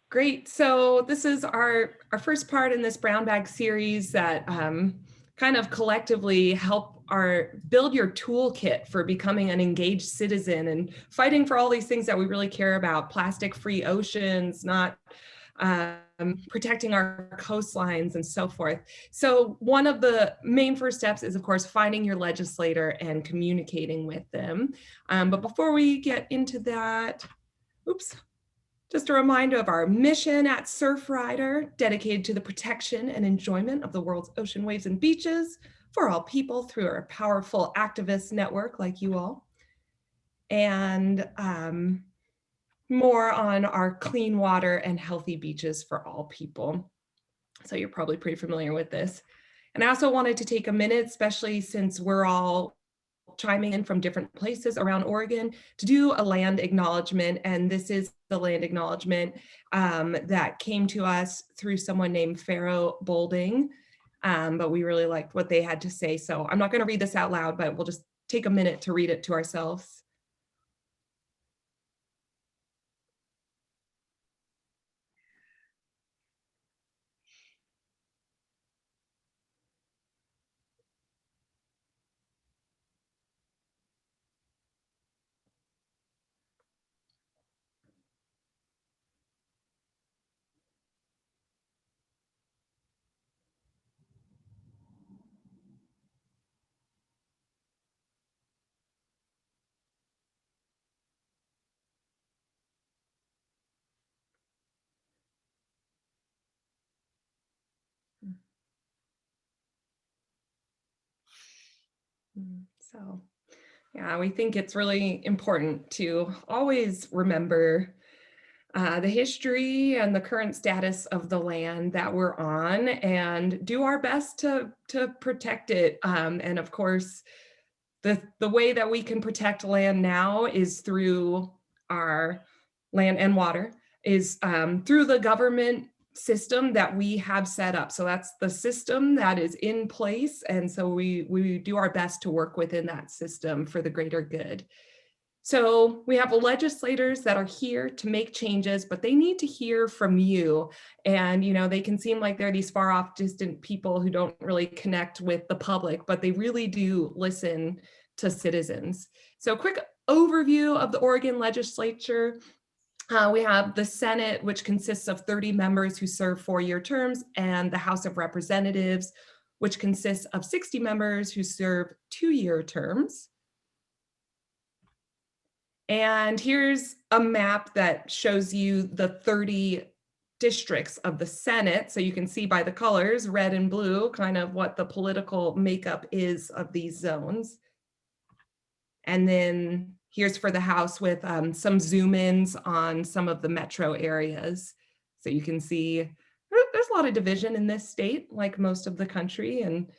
Great. So this is our first part in this brown bag series that kind of collectively help build your toolkit for becoming an engaged citizen and fighting for all these things that we really care about: plastic-free oceans, not protecting our coastlines, and so forth. So one of the main first steps is, of course, finding your legislator and communicating with them. But before we get into that, oops. Just a reminder of our mission at Surfrider, dedicated to the protection and enjoyment of the world's ocean waves and beaches for all people through our powerful activist network like you all. And more on our clean water and healthy beaches for all people. So you're probably pretty familiar with this. And I also wanted to take a minute, especially since we're all chiming in from different places around Oregon, to do a land acknowledgement. And this is the land acknowledgement that came to us through someone named Pharaoh Bolding. But we really liked what they had to say. So I'm not going to read this out loud, but we'll just take a minute to read it to ourselves. So, yeah, we think it's really important to always remember the history and the current status of the land that we're on and do our best to protect it. And of course, the way that we can protect land now is through our land and water, is through the government system that we have set up. So that's the system that is in place. And so we do our best to work within that system for the greater good. So we have legislators that are here to make changes, but they need to hear from you. And, you know, they can seem like they're these far off, distant people who don't really connect with the public, but they really do listen to citizens. So quick overview of the Oregon legislature. We have the Senate, which consists of 30 members who serve 4-year terms, and the House of Representatives, which consists of 60 members who serve 2-year terms. And here's a map that shows you the 30 districts of the Senate. So you can see by the colors, red and blue, kind of what the political makeup is of these zones. And then here's for the House with some zoom ins on some of the metro areas. So you can see there's a lot of division in this state, like most of the country. And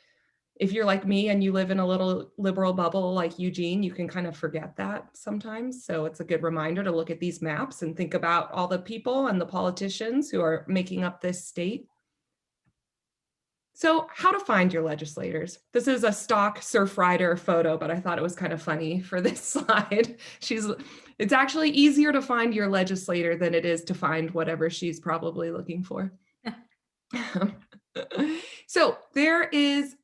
if you're like me and you live in a little liberal bubble like Eugene, you can kind of forget that sometimes. So it's a good reminder to look at these maps and think about all the people and the politicians who are making up this state. So how to find your legislators. This is a stock Surfrider photo, but I thought it was kind of funny for this slide. It's actually easier to find your legislator than it is to find whatever she's probably looking for. So there is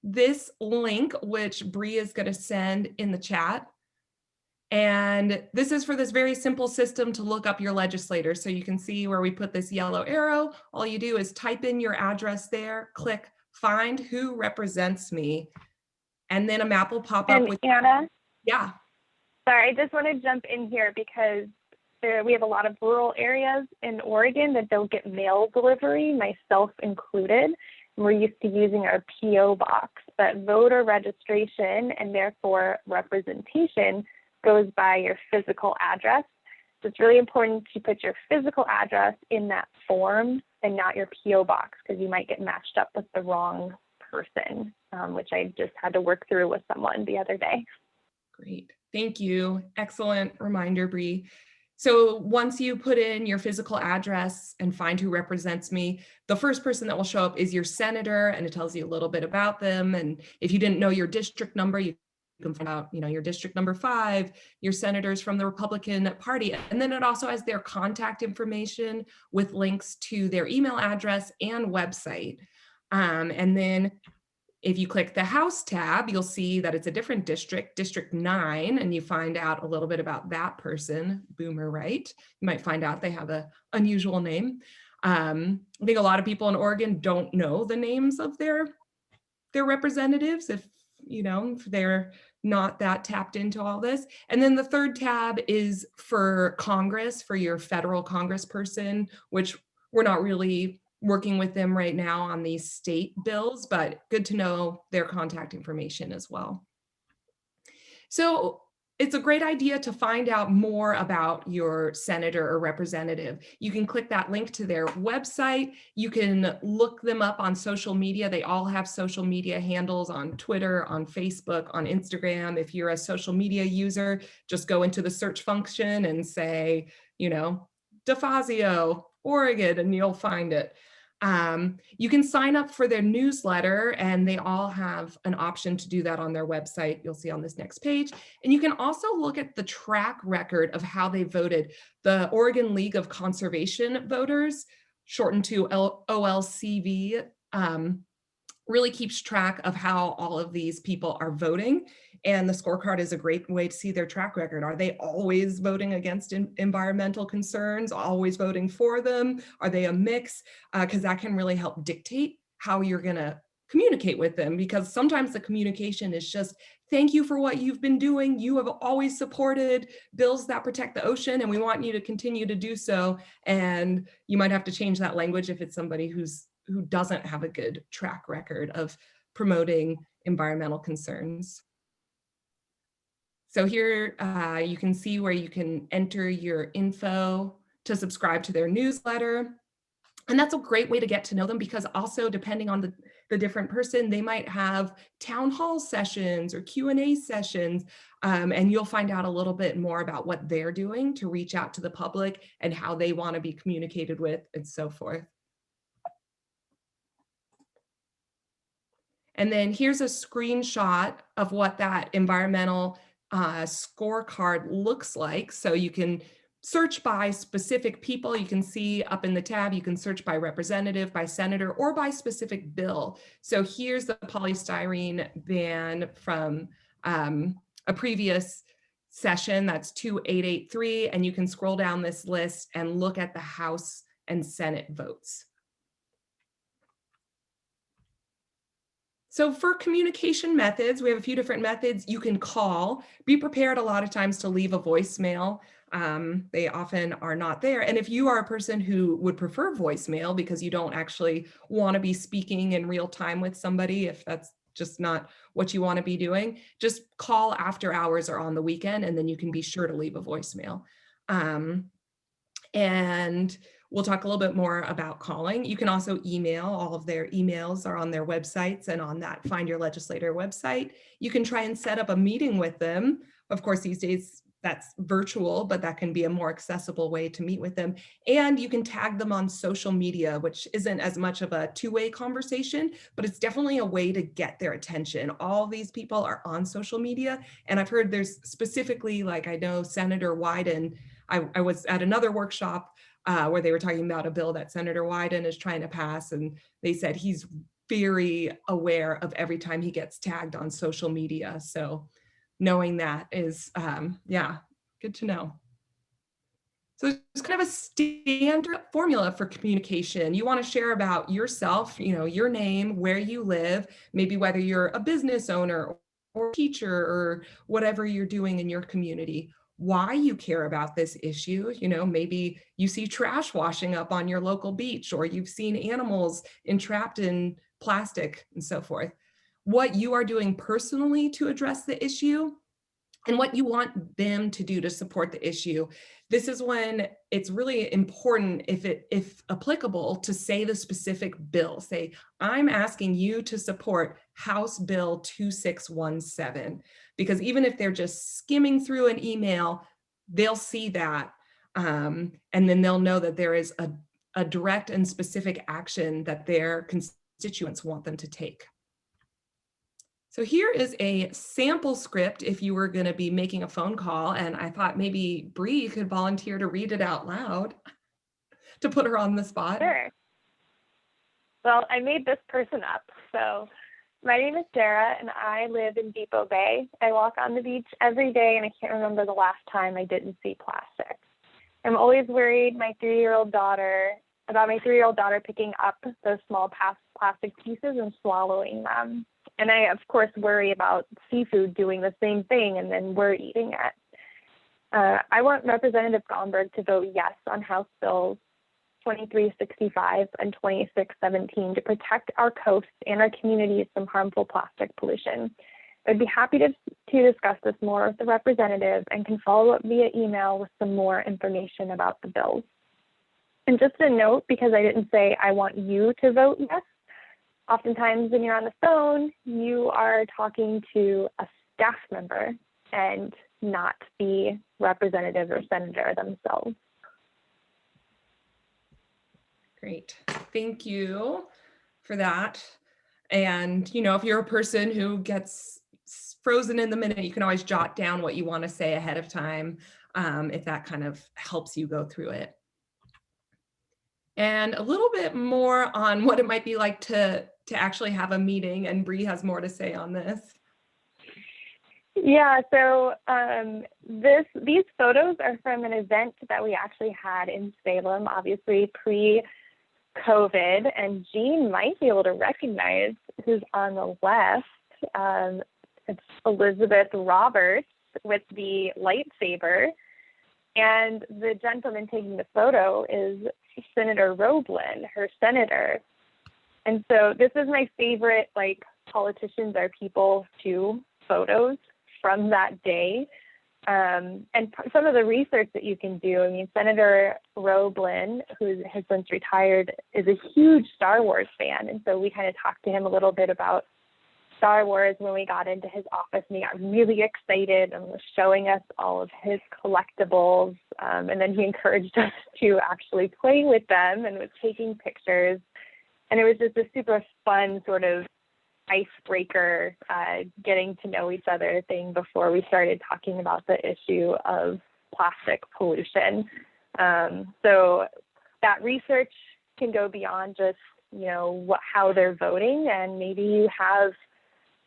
this link, which Bree is going to send in the chat. And this is for this very simple system to look up your legislator. So you can see where we put this yellow arrow. All you do is type in your address there, click find who represents me, and then a map will pop up with Anna? Yeah. Sorry, I just want to jump in here because we have a lot of rural areas in Oregon that don't get mail delivery, myself included. We're used to using our PO box, but voter registration and therefore representation goes by your physical address. So it's really important to put your physical address in that form and not your PO box, because you might get matched up with the wrong person, which I just had to work through with someone the other day. Great, thank you. Excellent reminder, Bree. So once you put in your physical address and find who represents me, the first person that will show up is your senator, and it tells you a little bit about them. And if you didn't know your district number, you can find out, your district number 5, your senators from the Republican Party. And then it also has their contact information with links to their email address and website. And then if you click the House tab, you'll see that it's a different district, District 9, and you find out a little bit about that person, Boomer Wright. You might find out they have an unusual name. I think a lot of people in Oregon don't know the names of their representatives if they're not that tapped into all this. And then the third tab is for Congress, for your federal congressperson, which we're not really working with them right now on these state bills, but good to know their contact information as well. So it's a great idea to find out more about your senator or representative. You can click that link to their website. You can look them up on social media. They all have social media handles on Twitter, on Facebook, on Instagram. If you're a social media user, just go into the search function and say, DeFazio, Oregon, and you'll find it. You can sign up for their newsletter, and they all have an option to do that on their website. You'll see on this next page. And you can also look at the track record of how they voted. The Oregon League of Conservation Voters, shortened to OLCV, really keeps track of how all of these people are voting. And the scorecard is a great way to see their track record. Are they always voting against environmental concerns, always voting for them? Are they a mix? Because that can really help dictate how you're going to communicate with them, because sometimes the communication is just, thank you for what you've been doing. You have always supported bills that protect the ocean, and we want you to continue to do so. And you might have to change that language if it's somebody who doesn't have a good track record of promoting environmental concerns. So here you can see where you can enter your info to subscribe to their newsletter. And that's a great way to get to know them, because also depending on the different person, they might have town hall sessions or Q&A sessions, and you'll find out a little bit more about what they're doing to reach out to the public and how they want to be communicated with and so forth. And then here's a screenshot of what that environmental scorecard looks like. So you can search by specific people. You can see up in the tab, you can search by representative, by senator, or by specific bill. So here's the polystyrene ban from a previous session, that's 2883, and you can scroll down this list and look at the House and Senate votes. So for communication methods, we have a few different methods. You can call. Be prepared a lot of times to leave a voicemail. They often are not there. And if you are a person who would prefer voicemail because you don't actually want to be speaking in real time with somebody, if that's just not what you want to be doing, just call after hours or on the weekend, and then you can be sure to leave a voicemail. And we'll talk a little bit more about calling. You can also email. All of their emails are on their websites and on that Find Your Legislator website. You can try and set up a meeting with them. Of course, these days that's virtual, but that can be a more accessible way to meet with them. And you can tag them on social media, which isn't as much of a two-way conversation, but it's definitely a way to get their attention. All these people are on social media. And I've heard there's specifically, like I know Senator Wyden, I was at another workshop where they were talking about a bill that Senator Wyden is trying to pass, and they said he's very aware of every time he gets tagged on social media. So knowing that is, yeah, good to know. So it's kind of a standard formula for communication. You want to share about yourself, your name, where you live, maybe whether you're a business owner or a teacher or whatever you're doing in your community. Why you care about this issue. Maybe you see trash washing up on your local beach, or you've seen animals entrapped in plastic and so forth. What you are doing personally to address the issue, and what you want them to do to support the issue. This is when it's really important, if applicable, to say the specific bill. Say, I'm asking you to support House Bill 2617, because even if they're just skimming through an email, they'll see that, and then they'll know that there is a direct and specific action that their constituents want them to take. So here is a sample script if you were going to be making a phone call, and I thought maybe Bree could volunteer to read it out loud to put her on the spot. Sure. Well, I made this person up. So my name is Sarah, and I live in Depot Bay. I walk on the beach every day, and I can't remember the last time I didn't see plastic. I'm always worried about my 3-year-old daughter picking up those small plastic pieces and swallowing them. And I, of course, worry about seafood doing the same thing, and then we're eating it. I want Representative Gomberg to vote yes on House Bills 2365 and 2617 to protect our coasts and our communities from harmful plastic pollution. I'd be happy to discuss this more with the representative and can follow up via email with some more information about the bills. And just a note, because I didn't say I want you to vote yes, oftentimes when you're on the phone, you are talking to a staff member and not the representative or senator themselves. Great. Thank you for that. And, if you're a person who gets frozen in the minute, you can always jot down what you want to say ahead of time, if that kind of helps you go through it. And a little bit more on what it might be like to actually have a meeting, and Bree has more to say on this. Yeah, so these photos are from an event that we actually had in Salem, obviously pre-COVID, and Jean might be able to recognize who's on the left. It's Elizabeth Roberts with the lightsaber, and the gentleman taking the photo is Senator Roblin, her senator. And so this is my favorite, politicians are people to photos from that day. And some of the research that you can do, Senator Roblin, who has since retired, is a huge Star Wars fan. And so we kind of talked to him a little bit about Star Wars when we got into his office, and he got really excited and was showing us all of his collectibles. And then he encouraged us to actually play with them and was taking pictures. And it was just a super fun sort of icebreaker, getting to know each other thing before we started talking about the issue of plastic pollution. So that research can go beyond just, how they're voting, and maybe you have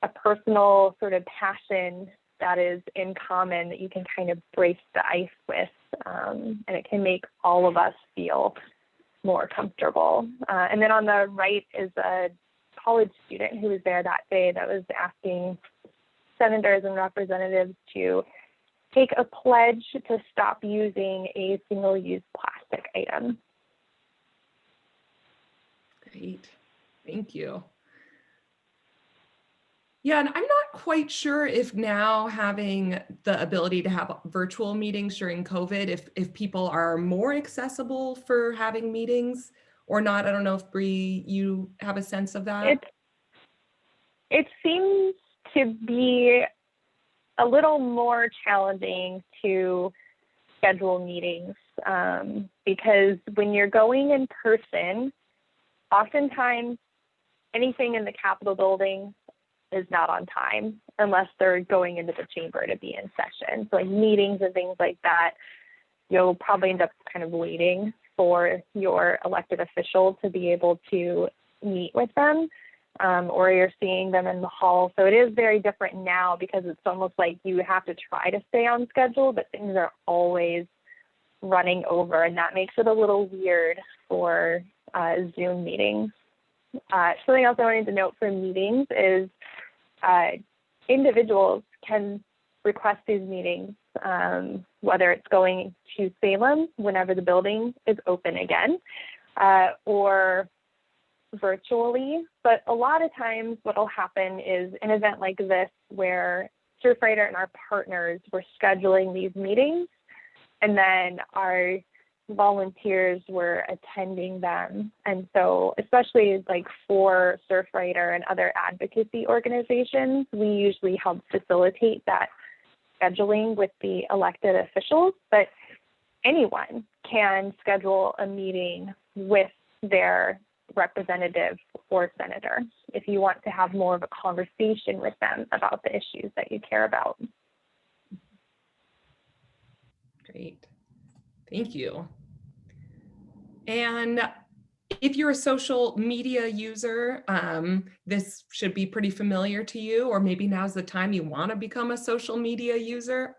a personal sort of passion that is in common that you can kind of break the ice with, and it can make all of us feel more comfortable. And then on the right is a college student who was there that day that was asking senators and representatives to take a pledge to stop using a single-use plastic item. Great, thank you. Yeah, and I'm not quite sure if now having the ability to have virtual meetings during COVID, if people are more accessible for having meetings or not. I don't know if Bree, you have a sense of that? It seems to be a little more challenging to schedule meetings, because when you're going in person, oftentimes anything in the Capitol building is not on time unless they're going into the chamber to be in session. So meetings and things like that, you'll probably end up kind of waiting for your elected official to be able to meet with them, or you're seeing them in the hall. So it is very different now because it's almost like you have to try to stay on schedule, but things are always running over, and that makes it a little weird for Zoom meetings. Something else I wanted to note for meetings is individuals can request these meetings, whether it's going to Salem whenever the building is open again, or virtually. But a lot of times what will happen is an event like this where Surfrider and our partners were scheduling these meetings, and then our volunteers were attending them. And so especially for Surfrider and other advocacy organizations, we usually help facilitate that scheduling with the elected officials, but anyone can schedule a meeting with their representative before senator if you want to have more of a conversation with them about the issues that you care about. Great. Thank you. And if you're a social media user, this should be pretty familiar to you, or maybe now's the time you want to become a social media user.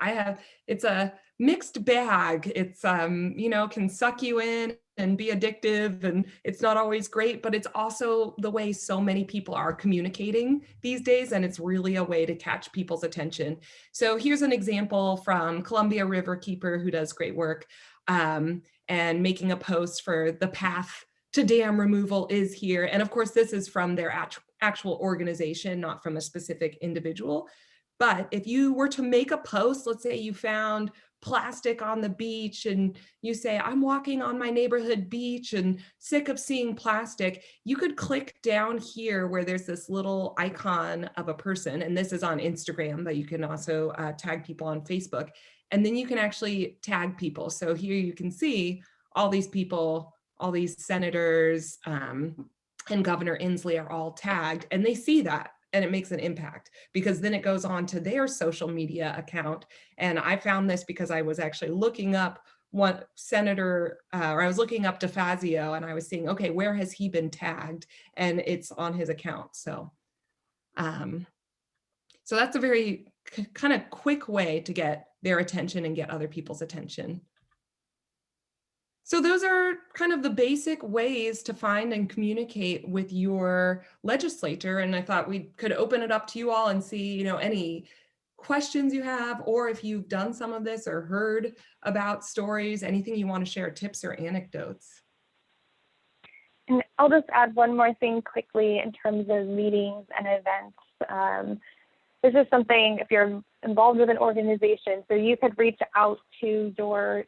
It's a mixed bag. It's, can suck you in and be addictive, and it's not always great, but it's also the way so many people are communicating these days, and it's really a way to catch people's attention. So here's an example from Columbia Riverkeeper, who does great work, and making a post for the path to dam removal is here. And of course, this is from their actual organization, not from a specific individual. But if you were to make a post, let's say you found plastic on the beach and you say, I'm walking on my neighborhood beach and sick of seeing plastic, you could click down here where there's this little icon of a person. And this is on Instagram, but you can also tag people on Facebook. And then you can actually tag people. So here you can see all these people, all these senators and Governor Inslee are all tagged, and they see that, and it makes an impact because then it goes on to their social media account. And I found this because I was actually looking up one senator, or I was looking up DeFazio, and I was seeing, okay, where has he been tagged? And it's on his account. So, so that's a very kind of quick way to get their attention and get other people's attention. So those are kind of the basic ways to find and communicate with your legislator. And I thought we could open it up to you all and see, any questions you have, or if you've done some of this or heard about stories, anything you want to share, tips or anecdotes. And I'll just add one more thing quickly in terms of meetings and events. This is something, if you're involved with an organization, so you could reach out to your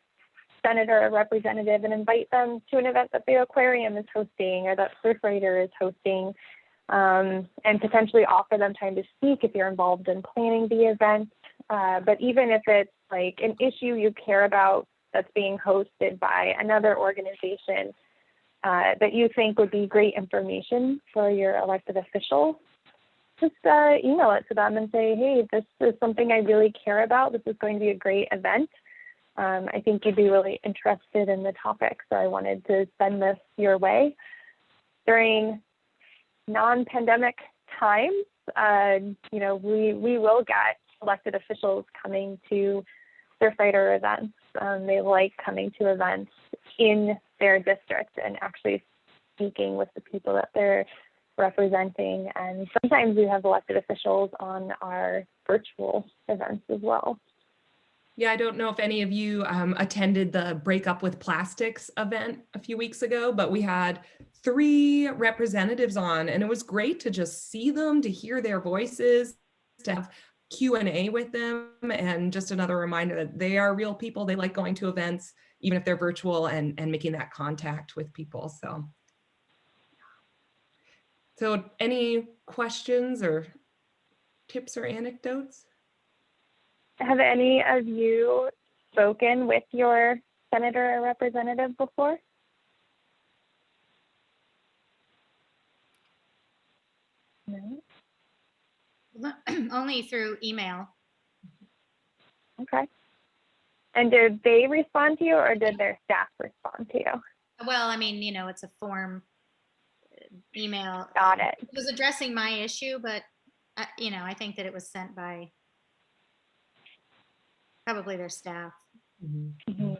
senator or representative and invite them to an event that the aquarium is hosting or that Surfrider is hosting, and potentially offer them time to speak if you're involved in planning the event. But even if it's like an issue you care about that's being hosted by another organization that you think would be great information for your elected official, just email it to them and say, hey, this is something I really care about. This is going to be a great event. I think you'd be really interested in the topic, so I wanted to send this your way. During non-pandemic times, we will get elected officials coming to Surfrider events. They like coming to events in their district and actually speaking with the people that they're representing. And sometimes we have elected officials on our virtual events as well. Yeah, I don't know if any of you attended the Break Up with Plastics event a few weeks ago, but we had 3 representatives on, and it was great to just see them, to hear their voices, to have Q&A with them, and just another reminder that they are real people. They like going to events, even if they're virtual, and making that contact with people. So any questions or tips or anecdotes? Have any of you spoken with your senator or representative before? No. Only through email. Okay. And did they respond to you, or did their staff respond to you? Well, I mean, it's a form email. Got it. It was addressing my issue, but I think that it was sent by probably their staff. Mm-hmm.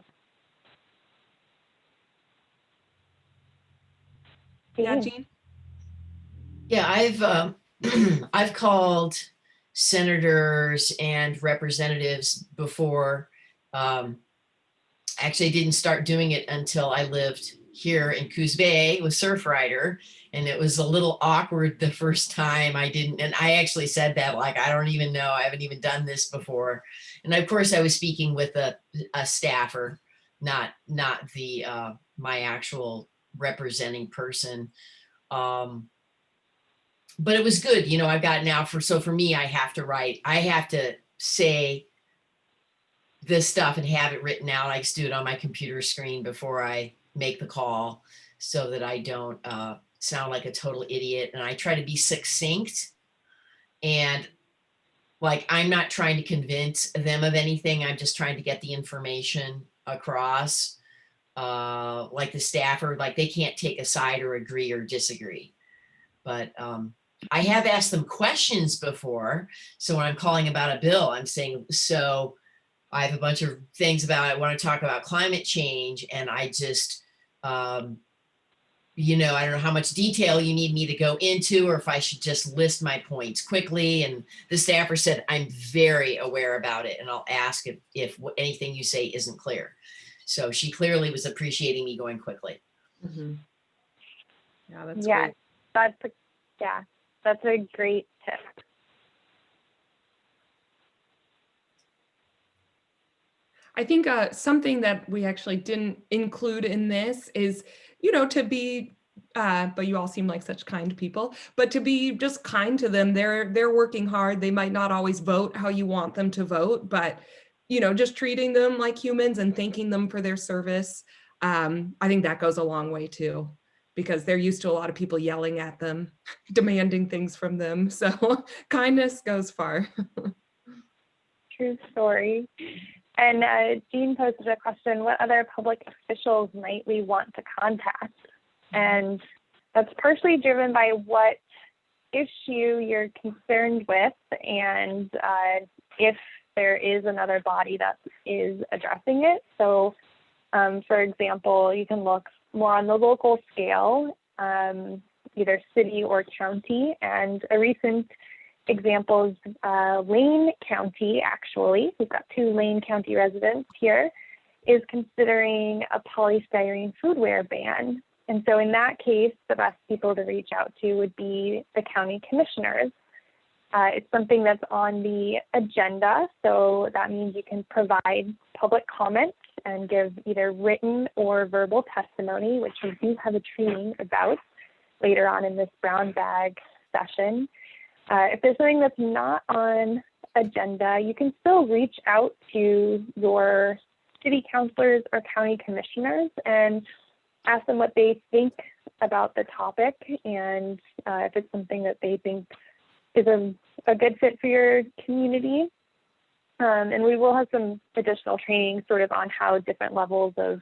Yeah, Jean? Yeah, I've called senators and representatives before. Actually, I didn't start doing it until I lived here in Coos Bay with Surfrider, and it was a little awkward the first time. And I actually said that, like, I don't even know, I haven't even done this before. And of course I was speaking with a staffer, not the my actual representing person. But it was good. I've got now for me, I have to say this stuff and have it written out. I just do it on my computer screen before I make the call, so that I don't sound like a total idiot. And I try to be succinct, and like, I'm not trying to convince them of anything. I'm just trying to get the information across. Like the staffer, like they can't take a side or agree or disagree. But I have asked them questions before. So when I'm calling about a bill, I'm saying, so I have a bunch of things about, I want to talk about climate change. And I just, you know, I don't know how much detail you need me to go into, or if I should just list my points quickly. And the staffer said, I'm very aware about it, and I'll ask if anything you say isn't clear. So she clearly was appreciating me going quickly. Mhm. Yeah, that's Yeah, great. that's a great tip. I think something that we actually didn't include in this is, to be, but you all seem like such kind people, but to be just kind to them. They're working hard. They might not always vote how you want them to vote, but, just treating them like humans and thanking them for their service. I think that goes a long way too, because they're used to a lot of people yelling at them, demanding things from them. So kindness goes far. True story. And Jean posted a question, what other public officials might we want to contact? And that's partially driven by what issue you're concerned with, and if there is another body that is addressing it. So, for example, you can look more on the local scale, either city or county. And a recent example is Lane County, actually. We've got 2 Lane County residents here, is considering a polystyrene foodware ban. And so in that case, the best people to reach out to would be the county commissioners. It's something that's on the agenda, so that means you can provide public comment and give either written or verbal testimony, which we do have a training about later on in this brown bag session. If there's something that's not on agenda, you can still reach out to your city councilors or county commissioners and ask them what they think about the topic, and if it's something that they think is a good fit for your community. And we will have some additional training sort of on how different levels of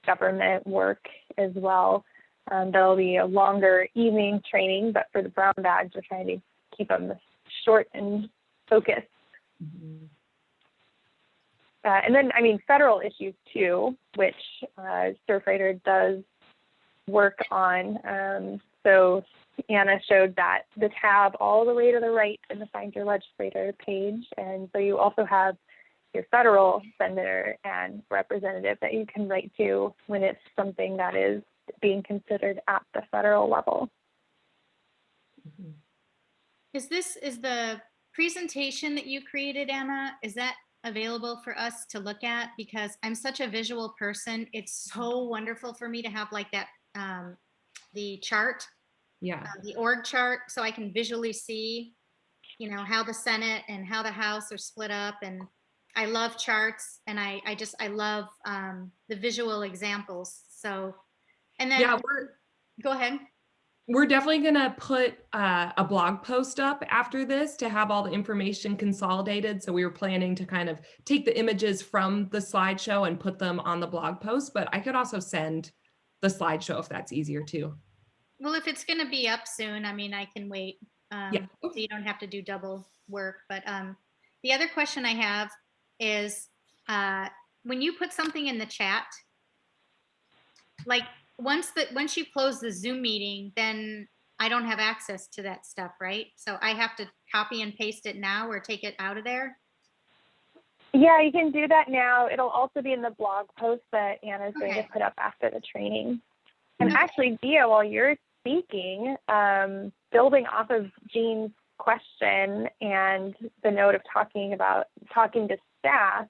government work as well. There'll be a longer evening training, but for the brown bags, we're trying to keep them short and focused. Mhm. And then, federal issues too, which Surfrider does work on. So Anna showed that the tab all the way to the right in the Find Your Legislator page. And so you also have your federal senator and representative that you can write to when it's something that is being considered at the federal level. Mhm. Is the presentation that you created, Anna, is that available for us to look at? Because I'm such a visual person. It's so wonderful for me to have like that, the chart, Yeah. the org chart, so I can visually see, how the Senate and how the House are split up. And I love charts, and I love the visual examples. So, and then Yeah, go ahead. we're definitely going to put a blog post up after this to have all the information consolidated. So we were planning to kind of take the images from the slideshow and put them on the blog post, but I could also send the slideshow if that's easier too. Well, if it's going to be up soon, I can wait. Yeah. So you don't have to do double work. But the other question I have is when you put something in the chat, like once you close the Zoom meeting, then I don't have access to that stuff, right? So I have to copy and paste it now or take it out of there? Yeah, you can do that now. It'll also be in the blog post that Anna's going to Okay. put up after the training. And Okay. actually, Dia, while you're speaking, building off of Jean's question and the note of talking to staff,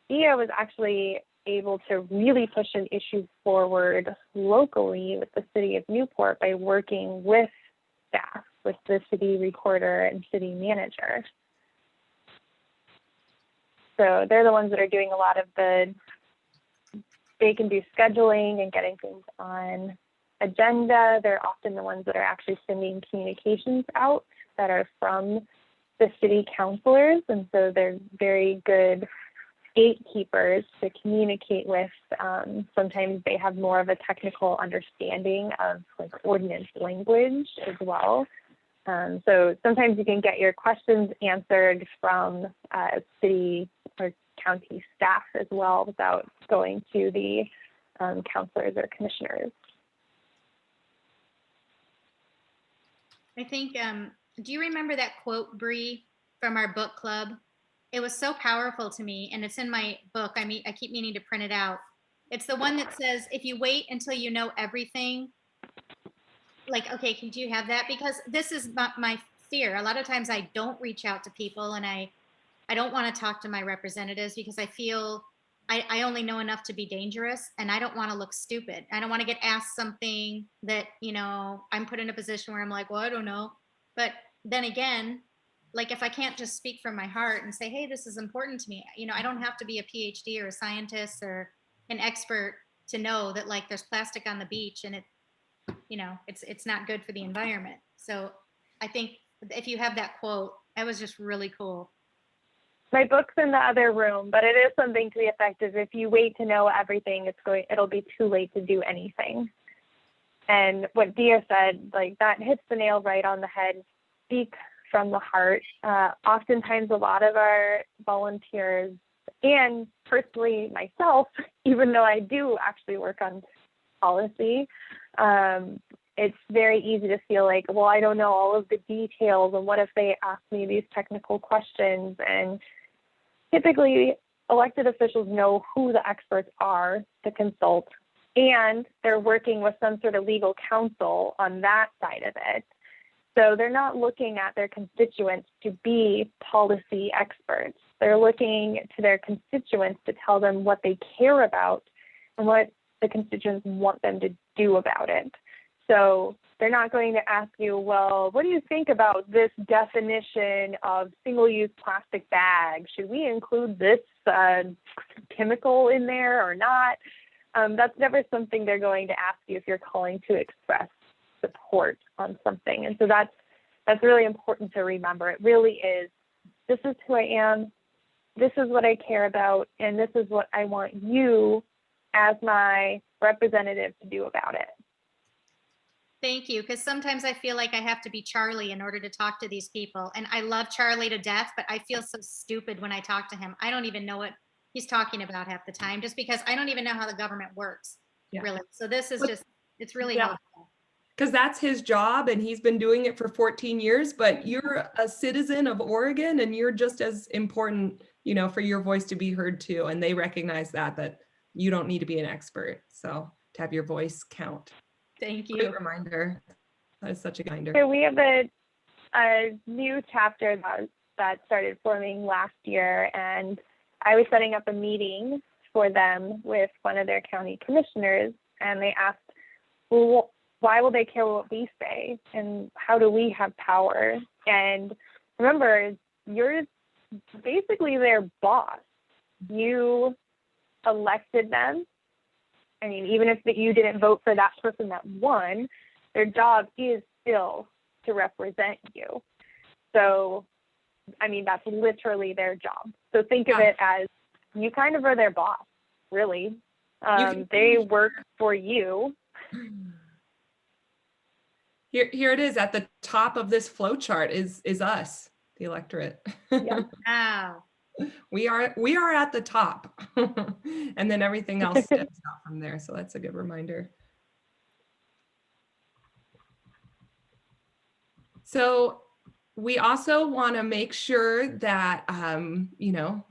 Dia was actually able to really push an issue forward locally with the city of Newport by working with staff, with the city recorder and city manager. So they're the ones that are doing a lot of they can do scheduling and getting things on agenda. They're often the ones that are actually sending communications out that are from the city councilors. And so they're very good gatekeepers to communicate with. Sometimes they have more of a technical understanding of like ordinance language as well. So sometimes you can get your questions answered from city or county staff as well without going to the counselors or commissioners. I think, do you remember that quote, Bree, from our book club? It was so powerful to me, and it's in my book. I keep meaning to print it out. It's the one that says, if you wait until you know everything, like, okay, could you have that? Because this is my fear. A lot of times I don't reach out to people, and I don't want to talk to my representatives because I feel I only know enough to be dangerous, and I don't want to look stupid. I don't want to get asked something that, you know, I'm put in a position where I'm like, well, I don't know. But then again, like if I can't just speak from my heart and say, hey, this is important to me, you know, I don't have to be a PhD or a scientist or an expert to know that like there's plastic on the beach and it, you know, it's not good for the environment. So I think if you have that quote, that was just really cool. My book's in the other room, but it is something to the effect of if you wait to know everything, it'll be too late to do anything. And what Dia said, like that hits the nail right on the head. Speak from the heart. Oftentimes, a lot of our volunteers, and personally myself, even though I do actually work on policy, it's very easy to feel like, well, I don't know all of the details, and what if they ask me these technical questions? And typically, elected officials know who the experts are to consult, and they're working with some sort of legal counsel on that side of it. So they're not looking at their constituents to be policy experts. They're looking to their constituents to tell them what they care about and what the constituents want them to do about it. So they're not going to ask you, well, what do you think about this definition of single-use plastic bags? Should we include this chemical in there or not? That's never something they're going to ask you if you're calling to express support on something. And so that's really important to remember. It really is, this is who I am, this is what I care about, and this is what I want you as my representative to do about it. Thank you, because sometimes I feel like I have to be Charlie in order to talk to these people. And I love Charlie to death, but I feel so stupid when I talk to him. I don't even know what he's talking about half the time, just because I don't even know how the government works, really. So this is just, it's really helpful. Because that's his job and he's been doing it for 14 years, but you're a citizen of Oregon and you're just as important, you know, for your voice to be heard too. And they recognize that you don't need to be an expert. So to have your voice count. Thank you. Great reminder. That is such a reminder. So we have a new chapter that started forming last year, and I was setting up a meeting for them with one of their county commissioners, and they asked, well, why will they care what we say, and how do we have power? And remember, you're basically their boss. You elected them. I mean, even if you didn't vote for that person that won, their job is still to represent you. So, I mean, that's literally their job. So think of it as you kind of are their boss, really. They work for you. Here it is at the top of this flow chart is us, the electorate. Yeah. Wow. We are at the top, and then everything else steps out from there. So that's a good reminder. So we also want to make sure that, you know,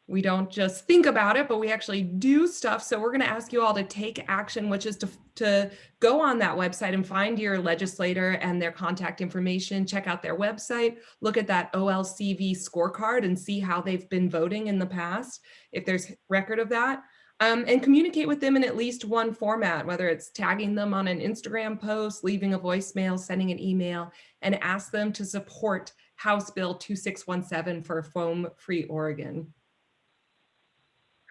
we don't just think about it, but we actually do stuff. So we're going to ask you all to take action, which is to go on that website and find your legislator and their contact information, check out their website, look at that OLCV scorecard and see how they've been voting in the past, if there's record of that, and communicate with them in at least one format, whether it's tagging them on an Instagram post, leaving a voicemail, sending an email, and ask them to support House Bill 2617 for foam-free Oregon.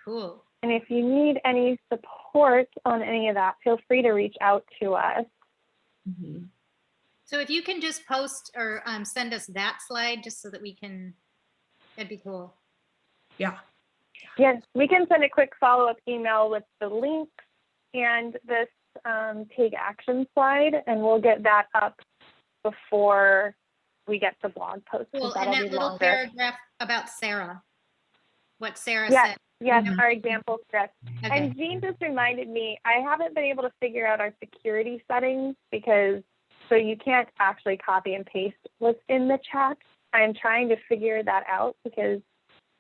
Cool. And if you need any support on any of that, feel free to reach out to us. Mhm. So if you can just post or send us that slide just so that we can, that'd be cool. Yeah. Yes, we can send a quick follow-up email with the links and this take action slide, and we'll get that up before we get the blog post. Cool. And That'll that be little longer. paragraph about Sarah, what Sarah Yes, said. yes, Mhm. our example script. Okay. And Jean just reminded me, I haven't been able to figure out our security settings because, so you can't actually copy and paste what's in the chat. I'm trying to figure that out because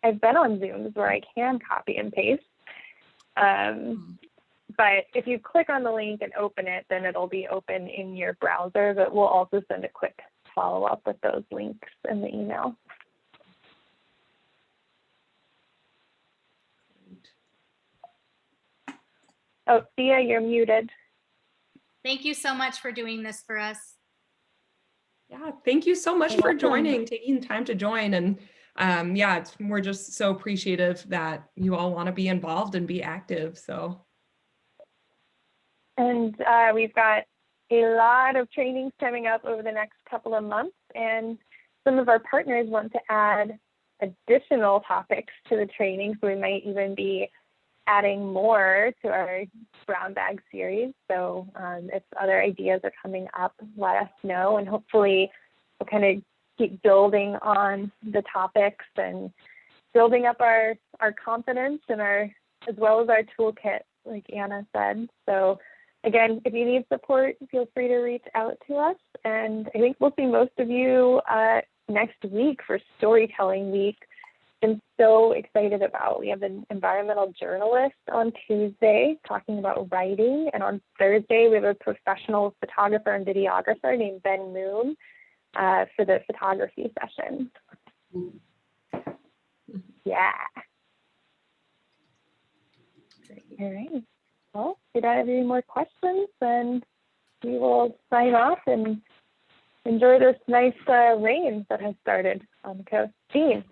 I've been on Zooms where I can copy and paste. But if you click on the link and open it, then it'll be open in your browser, but we'll also send a quick follow-up with those links in the email. Oh, Thea, you're muted. Thank you so much for doing this for us. Yeah, thank you so much You're for welcome. joining, taking time to join. And yeah, we're just so appreciative that you all want to be involved and be active. So. And we've got a lot of trainings coming up over the next couple of months, and some of our partners want to add additional topics to the training, so we might even be adding more to our brown bag series. So if other ideas are coming up, let us know, and hopefully we'll kind of keep building on the topics and building up our confidence and as well as our toolkit, like Anna said. So again, if you need support, feel free to reach out to us. And I think we'll see most of you next week for Storytelling Week. I'm so excited about. We have an environmental journalist on Tuesday talking about writing. And on Thursday, we have a professional photographer and videographer named Ben Moon for the photography session. Yeah. All right. Well, if you don't have any more questions, then we will sign off and enjoy this nice rain that has started on the coast. Jean.